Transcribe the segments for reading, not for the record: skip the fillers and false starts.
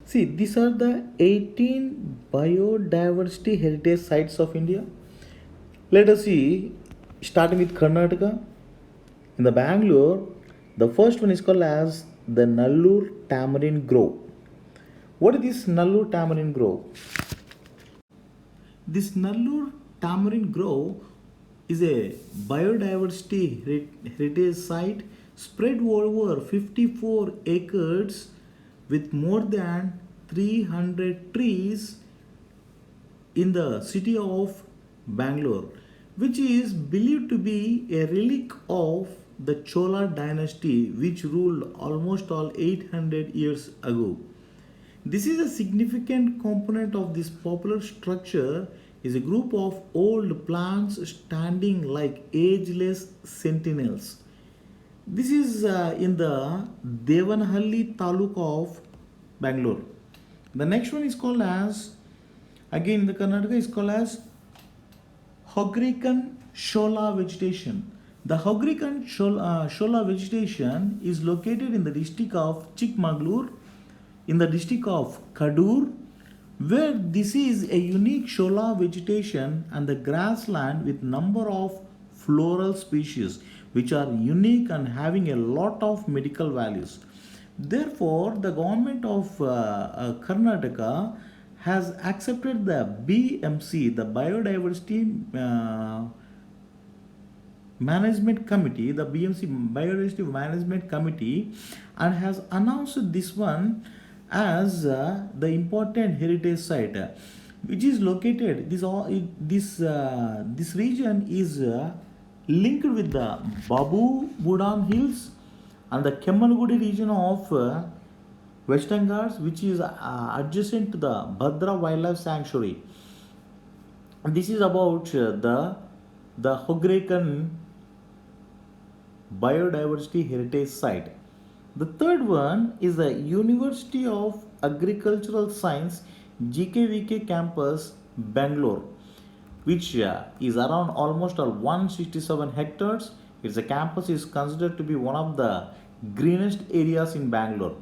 See, these are the 18 biodiversity heritage sites of India. Let us see, starting with Karnataka. In the Bangalore, the first one is called as the Nallur Tamarind Grove. What is this Nallur Tamarind Grove? This Nallur Tamarind Grove is a biodiversity heritage site spread over 54 acres with more than 300 trees in the city of Bangalore, which is believed to be a relic of the Chola dynasty, which ruled almost all 800 years ago. This is a significant component of this popular structure is a group of old plants standing like ageless sentinels. This is in the Devanahalli taluk of Bangalore. The next one is called as, again in the Karnataka is called as Hogrikan Shola vegetation. The Hogrikan Shola vegetation is located in the district of Chikmagalur, in the district of Kadur, where this is a unique Shola vegetation and the grassland with number of floral species which are unique and having a lot of medical values. Therefore, the government of Karnataka has accepted the BMC, the Biodiversity Management Committee, the BMC Biodiversity Management Committee, and has announced this one as the important heritage site, which is located. This region is linked with the Babu Budan Hills and the Kemmanugudi region of Western Ghats, which is adjacent to the Bhadra Wildlife Sanctuary. This is about the Hogrekan Biodiversity Heritage Site. The third one is the University of Agricultural Science GKVK campus, Bangalore, which is around almost 167 hectares. Its campus is considered to be one of the greenest areas in Bangalore.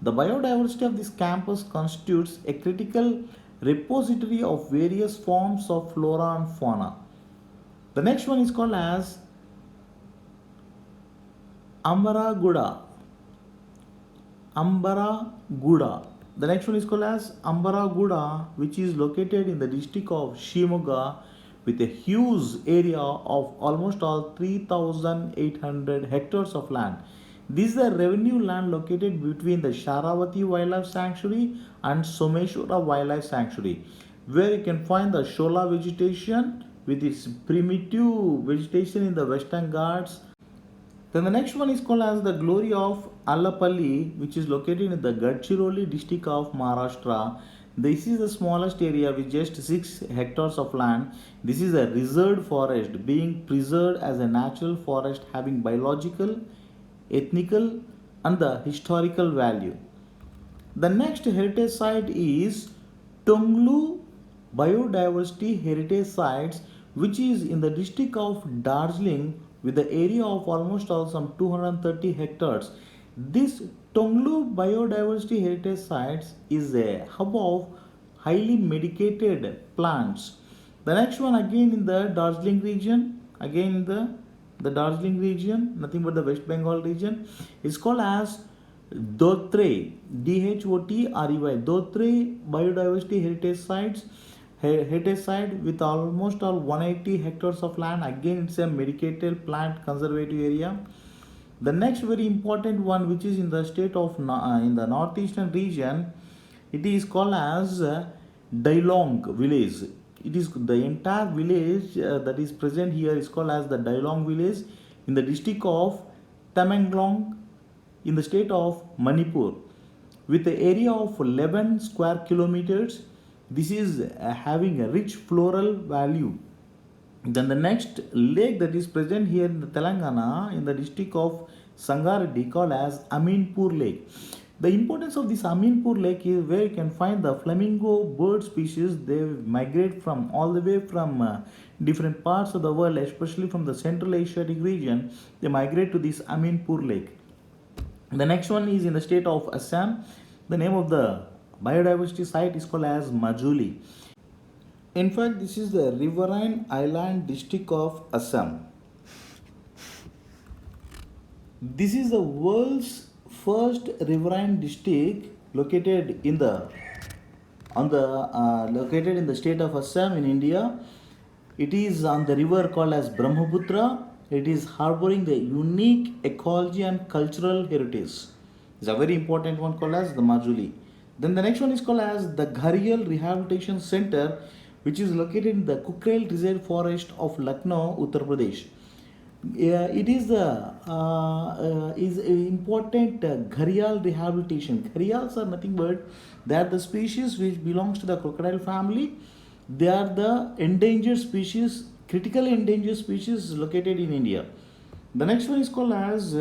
The biodiversity of this campus constitutes a critical repository of various forms of flora and fauna. The next one is called as Ambaraguda. Ambaraguda. The next one is called as Ambaraguda, which is located in the district of Shimoga with a huge area of almost all 3,800 hectares of land. This is a revenue land located between the Sharavati Wildlife Sanctuary and Someshwara Wildlife Sanctuary, where you can find the Shola vegetation with its primitive vegetation in the Western Ghats. Then the next one is called as the Glory of Allapalli, which is located in the Gadchiroli district of Maharashtra. This is the smallest area with just 6 hectares of land. This is a reserved forest being preserved as a natural forest having biological, ethnical, and the historical value. The next heritage site is Tonglu Biodiversity Heritage Sites, which is in the district of Darjeeling with the area of almost some 230 hectares. This Tonglu Biodiversity Heritage Sites is a hub of highly medicated plants. The next one again in the Darjeeling region, again in the Darjeeling region, nothing but the West Bengal region, is called as Dotre, Dhotrey, Dotre Biodiversity Heritage Sites, heritage site with almost all 180 hectares of land. Again, it's a medicated plant conservative area. The next very important one, which is in the state of in the northeastern region, it is called as Dailong village. It is the entire village that is present here is called as the Dailong village in the district of Tamenglong in the state of Manipur with an area of 11 square kilometers. This is having a rich floral value. Then the next lake that is present here in the Telangana in the district of Sangareddy called as Aminpur Lake. The importance of this Aminpur Lake is where you can find the flamingo bird species. They migrate from all the way from different parts of the world, especially from the Central Asiatic region. They migrate to this Aminpur Lake. The next one is in the state of Assam. The name of the biodiversity site is called as Majuli. In fact, this is the riverine island district of Assam. This is the world's first riverine district located in the located in the state of Assam in India. It is on the river called as Brahmaputra. It is harboring the unique ecology and cultural heritage. It's a very important one called as the Majuli. Then the next one is called as the Gharial Rehabilitation Center, which is located in the Kukrel Reserve Forest of Lucknow, Uttar Pradesh. Yeah, it is the is a important gharial rehabilitation. Gharials are nothing but they are the species which belongs to the crocodile family. They are the endangered species, critically endangered species located in India. The next one is called as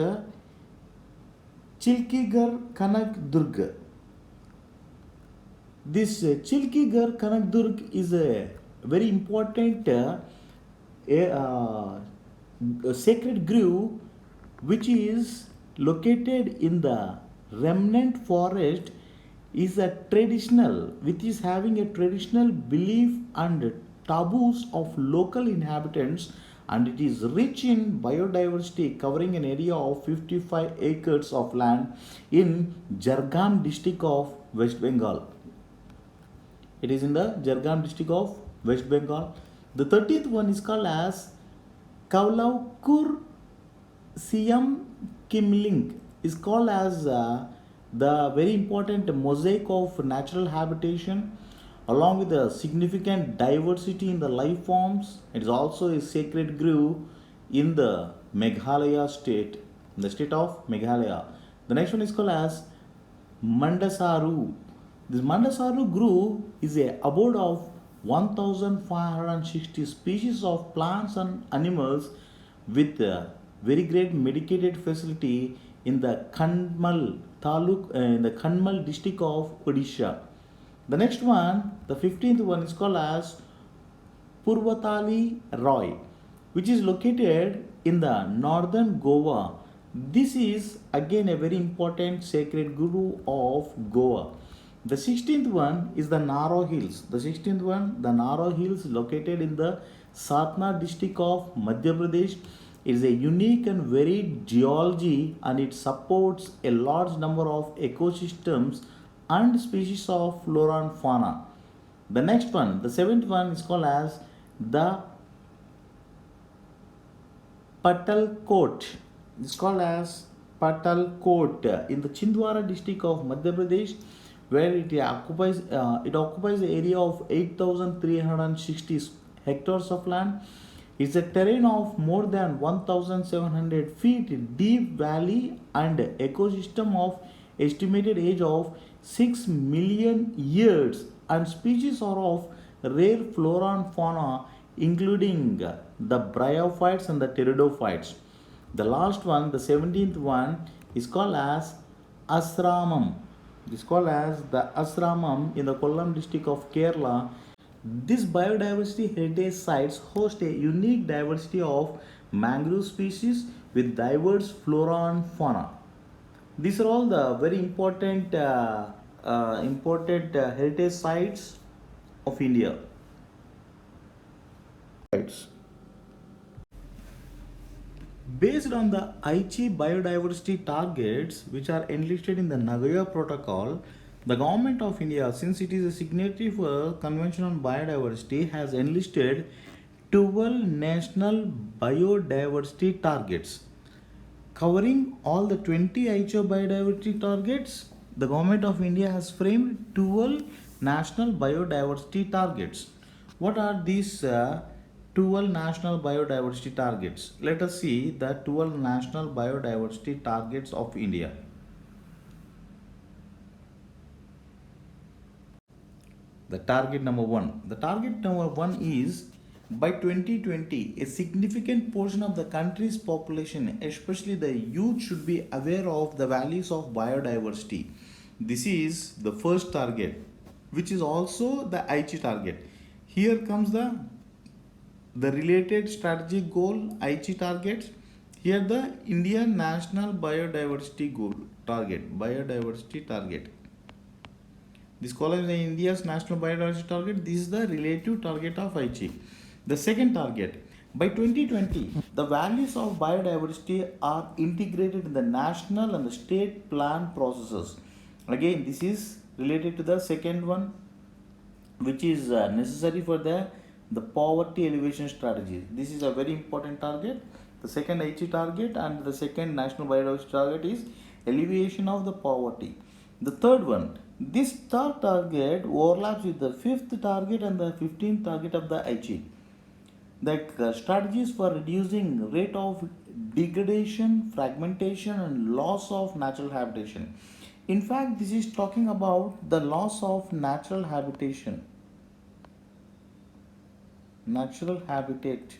Chilkigar Kanak Durg. This Chilkigar Kanak Durg is a very important a sacred grove which is located in the remnant forest is a traditional which is having a traditional belief and taboos of local inhabitants, and it is rich in biodiversity covering an area of 55 acres of land in Jharkhand district of West Bengal. It is in the Jharkhand district of West Bengal. The 13th one is called as Kaulaukur Siam Kimling is called as the very important mosaic of natural habitation along with a significant diversity in the life forms. It is also a sacred grove in the Meghalaya state, in the state of Meghalaya. The next one is called as Mandasaru. This Mandasaru grove is a abode of 1560 species of plants and animals with a very great medicated facility in the Khandmal in the Khandmal district of Odisha. The next one, the 15th one is called as Purvatali Roy, which is located in the northern Goa. This is again a very important sacred guru of Goa. The 16th one is the Naro Hills. The 16th one, the Naro Hills, located in the Satna district of Madhya Pradesh. It is a unique and varied geology and it supports a large number of ecosystems and species of flora and fauna. The next one, the seventh one, is called as the Patalkot. It's called as Patalkot in the Chindwara district of Madhya Pradesh, where it occupies the area of 8,360 hectares of land. It's a terrain of more than 1,700 feet deep valley and ecosystem of estimated age of 6 million years, and species are of rare flora and fauna including the bryophytes and the pteridophytes. The last one, the 17th one, is called as Asramam. It is called as the Asramam in the Kollam district of Kerala. These biodiversity heritage sites host a unique diversity of mangrove species with diverse flora and fauna. These are all the very important heritage sites of India. Sites. Based on the Aichi biodiversity targets, which are enlisted in the Nagoya Protocol, the Government of India, since it is a signatory for Convention on Biodiversity, has enlisted 12 national biodiversity targets. Covering all the 20 IHO biodiversity targets, the Government of India has framed 12 national biodiversity targets. What are these 12 national biodiversity targets? Let us see the 12 national biodiversity targets of India. The target number one. The target number one is by 2020, a significant portion of the country's population, especially the youth, should be aware of the values of biodiversity. This is the first target, which is also the Aichi target. Here comes the related strategic goal Aichi targets. Here the Indian National Biodiversity Goal target, biodiversity target. This column is India's national biodiversity target. This is the relative target of Aichi. The second target, by 2020, the values of biodiversity are integrated in the national and the state plan processes. Again, this is related to the second one, which is necessary for the poverty elevation strategy. This is a very important target. The second Aichi target and the second national biodiversity target is alleviation of the poverty. The third one, this third target overlaps with the fifth target and the 15th target of the Aichi. The strategies for reducing rate of degradation, fragmentation, and loss of natural habitation. In fact, this is talking about the loss of natural habitation, natural habitat.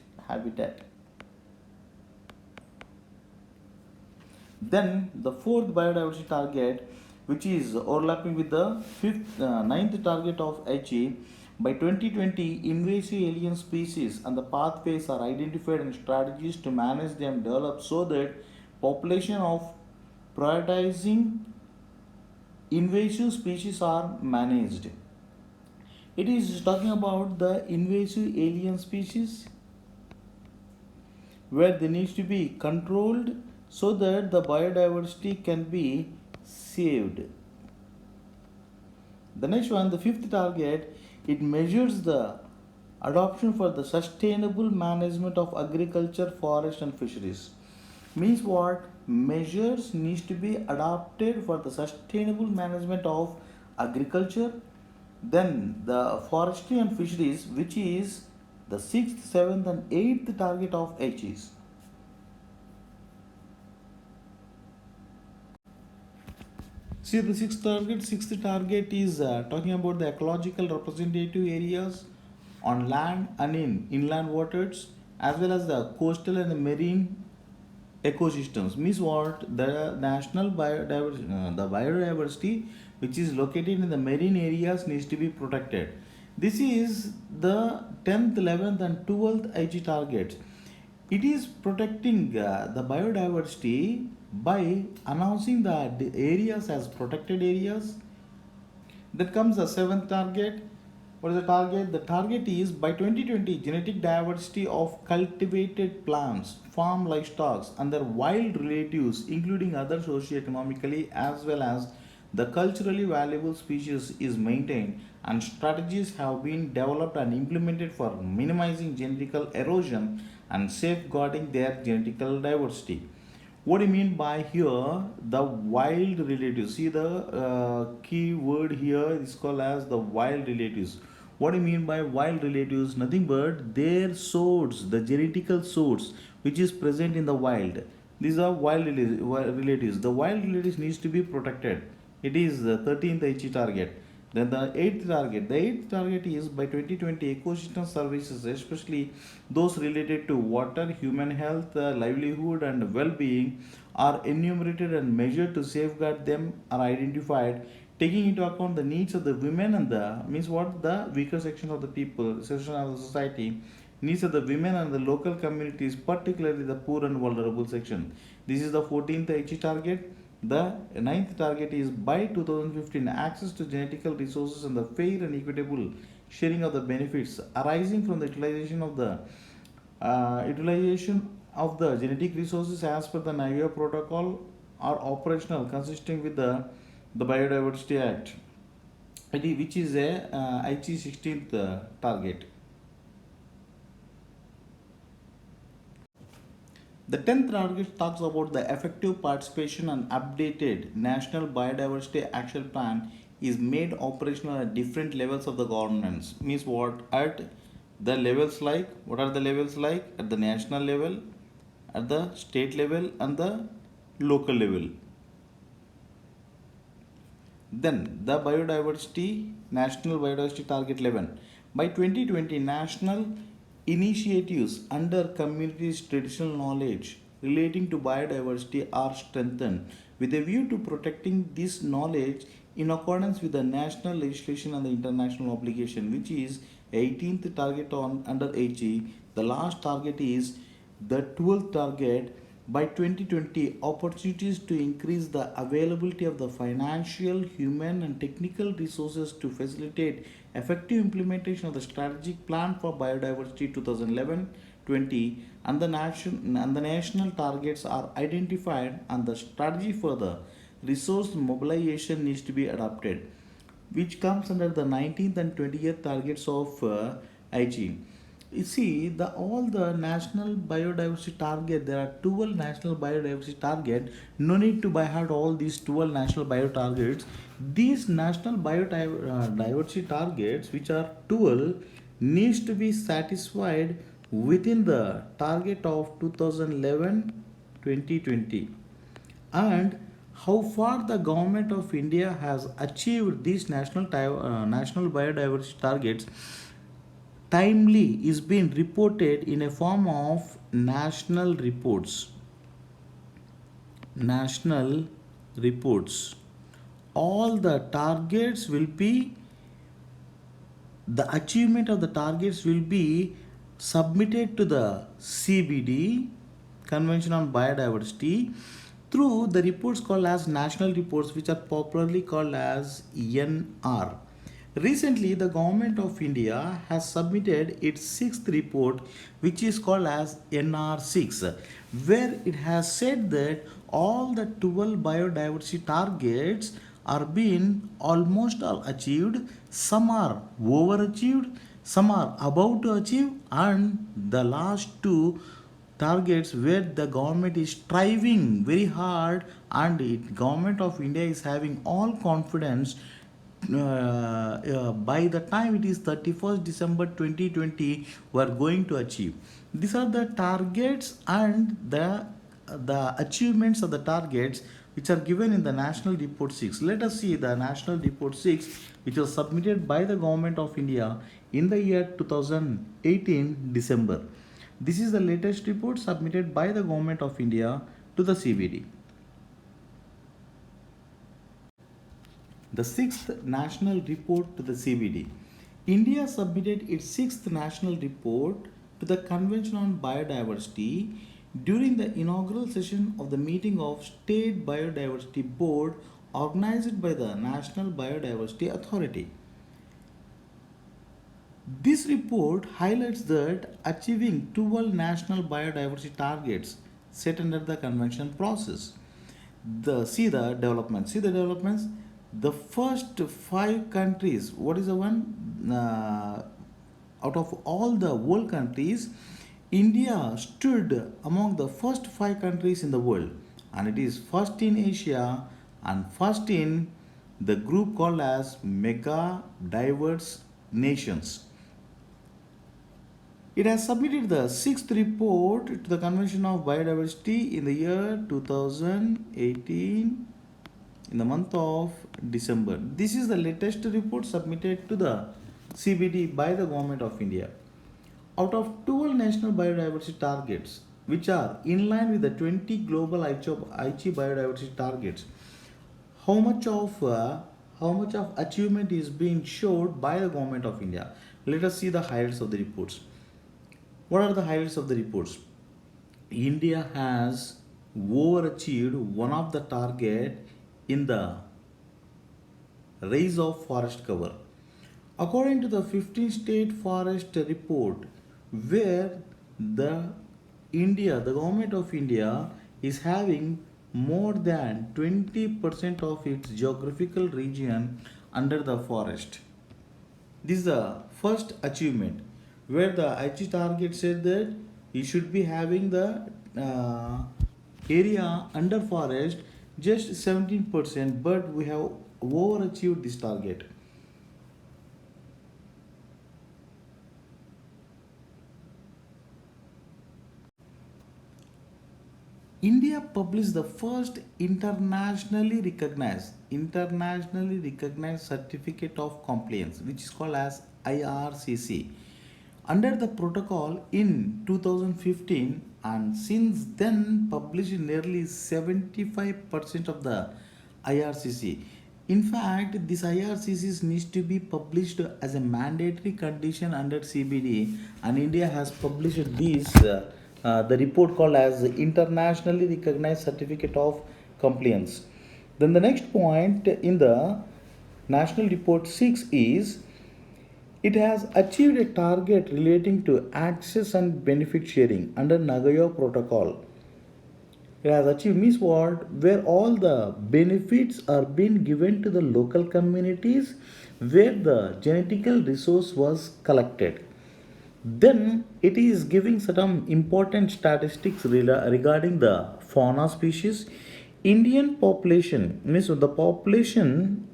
Then the fourth biodiversity target, which is overlapping with the ninth target of Aichi, by 2020, invasive alien species and the pathways are identified and strategies to manage them developed so that population of prioritizing invasive species are managed. It is talking about the invasive alien species where they need to be controlled so that the biodiversity can be saved. The next one, the fifth target, it measures the adoption for the sustainable management of agriculture, forest and fisheries. Means what? Measures needs to be adopted for the sustainable management of agriculture, then the forestry and fisheries, which is the sixth, seventh and eighth target of H's. See the sixth target is talking about the ecological representative areas on land and in inland waters as well as the coastal and the marine ecosystems. Means what? The national biodiversity which is located in the marine areas needs to be protected. This is the 10th, 11th and 12th IG targets. It is protecting the biodiversity by announcing the areas as protected areas. That comes the seventh target. What is the target? The target is by 2020 genetic diversity of cultivated plants, farm livestock and their wild relatives including other socio-economically as well as the culturally valuable species is maintained and strategies have been developed and implemented for minimizing genetical erosion and safeguarding their genetical diversity. What do you mean by here? The wild relatives. See the key word here is called as the wild relatives. What do you mean by wild relatives? Nothing but their source, the genetical source which is present in the wild. These are relatives. The wild relatives needs to be protected. It is the 13th HE target. Then the eighth target is by 2020 ecosystem services, especially those related to water, human health, livelihood, and well-being, are enumerated and measured to safeguard them are identified, taking into account the needs of the women and the means what the weaker section of the people, section of the society, needs of the women and the local communities, particularly the poor and vulnerable section. This is the 14th HE target. The ninth target is by 2015 access to genetical resources and the fair and equitable sharing of the benefits arising from the utilization of the genetic resources as per the Nagoya Protocol are operational, consisting with the Biodiversity Act, which is a IG 16th target. The 10th target talks about the effective participation and updated National Biodiversity Action Plan is made operational at different levels of the governance. Means what? At the levels like, what are the levels like? At the national level, at the state level and the local level. Then the biodiversity, National Biodiversity Target 11. By 2020, national initiatives under communities' traditional knowledge relating to biodiversity are strengthened with a view to protecting this knowledge in accordance with the national legislation and the international obligation, which is 18th target on under HE. The last target is the 12th target By 2020, opportunities to increase the availability of the financial, human, and technical resources to facilitate effective implementation of the strategic plan for biodiversity 2011-20 and the national targets are identified and the strategy for the resource mobilization needs to be adopted, which comes under the 19th and 20th targets of IG. You see, the all the national biodiversity target. There are 12 national biodiversity target. No need to by heart all these 12 national bio targets. These national biodiversity targets, which are 12, needs to be satisfied within the target of 2011-2020, and how far the government of India has achieved these national biodiversity targets timely is being reported in a form of national reports. All the targets will be, the achievement of the targets will be submitted to the CBD, Convention on Biodiversity, through the reports called as national reports, which are popularly called as NR. Recently, the government of India has submitted its sixth report, which is called as NR6, where it has said that all the 12 biodiversity targets are being almost all achieved, some are overachieved, some are about to achieve, and the last two targets where the government is striving very hard, and it government of India is having all confidence by the time it is 31st December 2020 we are going to achieve. These are the targets and the achievements of the targets which are given in the National Report 6. Let us see the National Report 6, which was submitted by the government of India in the year 2018 December. This is the latest report submitted by the government of India to the CBD. The sixth national report to the CBD. India submitted its sixth national report to the Convention on Biodiversity during the inaugural session of the meeting of State Biodiversity Board organized by the National Biodiversity Authority. This report highlights that achieving 12 national biodiversity targets set under the convention process. See the developments. See the developments. The first five countries. What is the one? Out of all the world countries, India stood among the first five countries in the world, and it is first in Asia and first in the group called as mega diverse nations. It has submitted the sixth report to the Convention of Biodiversity in the year 2018 in the month of December. This is the latest report submitted to the CBD by the Government of India. Out of 12 national biodiversity targets, which are in line with the 20 global Aichi biodiversity targets, how much of achievement is being showed by the Government of India? Let us see the highlights of the reports. What are the highlights of the reports? India has overachieved one of the target in the raise of forest cover. According to the 15 state forest report, where the government of India is having more than 20% of its geographical region under the forest. This is the first achievement, where the Aichi target said that you should be having the area under forest just 17%, but we have overachieved this target. India published the first internationally recognized certificate of compliance, which is called as IRCC, under the protocol in 2015, and since then published nearly 75% of the IRCC. In fact, this IRCC needs to be published as a mandatory condition under CBD, and India has published these the report called as the internationally recognized certificate of compliance. Then the next point in the national report 6 is it has achieved a target relating to access and benefit sharing under Nagoya Protocol. It has achieved means what? Where all the benefits are being given to the local communities where the genetical resource was collected. Then it is giving certain important statistics regarding the fauna species. Indian population means the population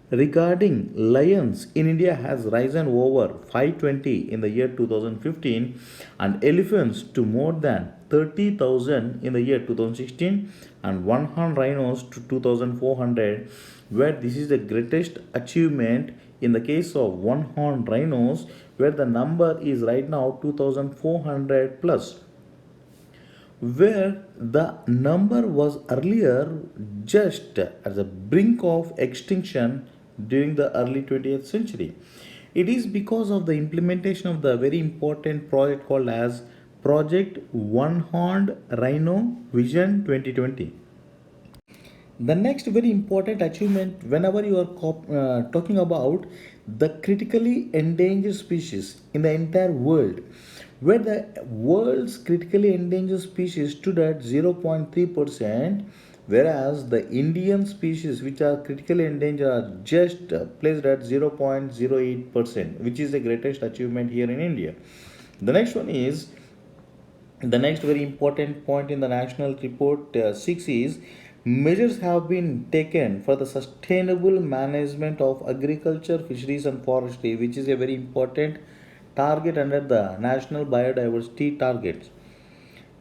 regarding lions in India has risen over 520 in the year 2015 and elephants to more than 30,000 in the year 2016 and one horn rhinos to 2,400, where this is the greatest achievement in the case of one horn rhinos where the number is right now 2,400 plus, where the number was earlier just at the brink of extinction during the early 20th century. It is because of the implementation of the very important project called as Project One Horned Rhino Vision 2020. The next very important achievement, whenever you are talking about the critically endangered species in the entire world, where the world's critically endangered species stood at 0.3%, whereas the Indian species which are critically endangered are just placed at 0.08%, which is the greatest achievement here in India. The next one is the next very important point in the national report 6 is measures have been taken for the sustainable management of agriculture, fisheries, and forestry, which is a very important target under the national biodiversity targets.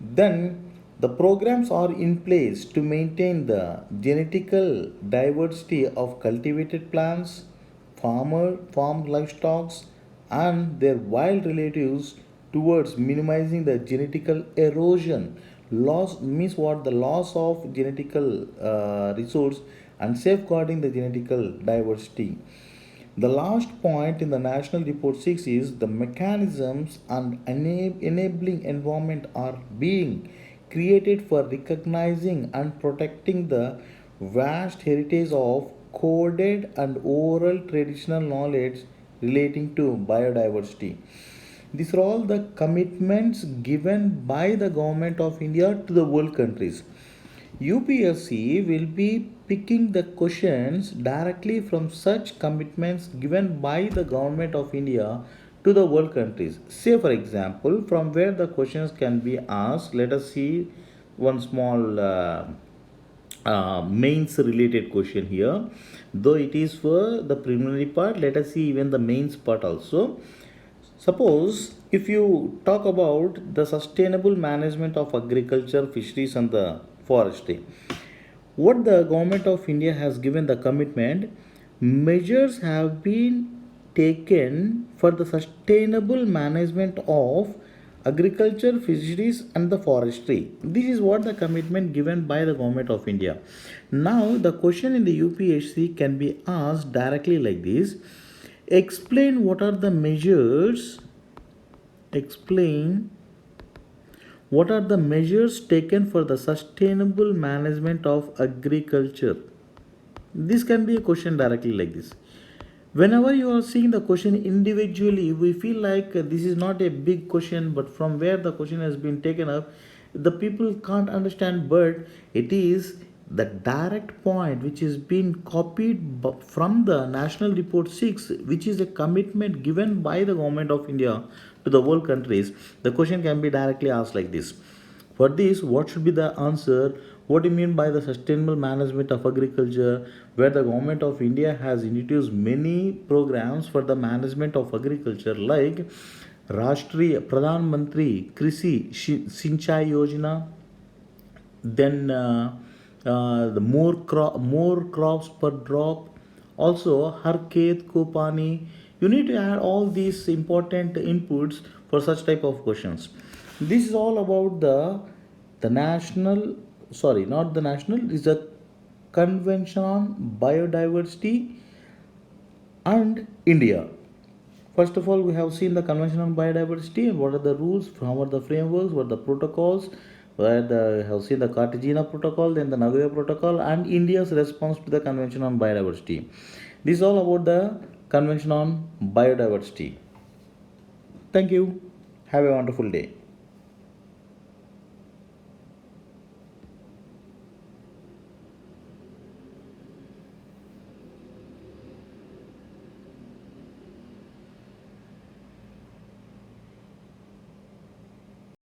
Then the programs are in place to maintain the genetical diversity of cultivated plants, farm livestock, and their wild relatives towards minimizing the genetical erosion. Loss means what? The loss of genetical resource and safeguarding the genetical diversity. The last point in the national report 6 is the mechanisms and enabling environment are being created for recognizing and protecting the vast heritage of coded and oral traditional knowledge relating to biodiversity. These are all the commitments given by the government of India to the world countries. UPSC will be picking the questions directly from such commitments given by the government of India to the world countries. Say, for example, from where the questions can be asked, let us see one small mains related question here. Though it is for the preliminary part, let us see even the mains part also. Suppose if you talk about the sustainable management of agriculture, fisheries, and the forestry, what the government of India has given the commitment, measures have been taken for the sustainable management of agriculture, fisheries, and the forestry. This is what the commitment given by the government of India. Now, the question in the UPSC can be asked directly like this: explain what are the measures. Explain what are the measures taken for the sustainable management of agriculture? This can be a question directly like this. Whenever you are seeing the question individually, we feel like this is not a big question, but from where the question has been taken up, the people can't understand, but it is the direct point which is being copied from the national report 6, which is a commitment given by the government of India to the world countries. The question can be directly asked like this: for this, what should be the answer? What do you mean by the sustainable management of agriculture? Where the government of India has introduced many programs for the management of agriculture, like Rashtriya Pradhan Mantri Krishi Sinchai Yojana, then the more crops per drop, also Har Khet Ko Pani. You need to add all these important inputs for such type of questions. This is all about the national, sorry, not the national, is a convention on biodiversity and India. First of all, we have seen the Convention on Biodiversity and what are the rules, what are the frameworks, what are the protocols. We have seen the Cartagena Protocol, then the Nagoya Protocol, and India's response to the Convention on Biodiversity. This is all about the Convention on Biodiversity. Thank you. Have a wonderful day.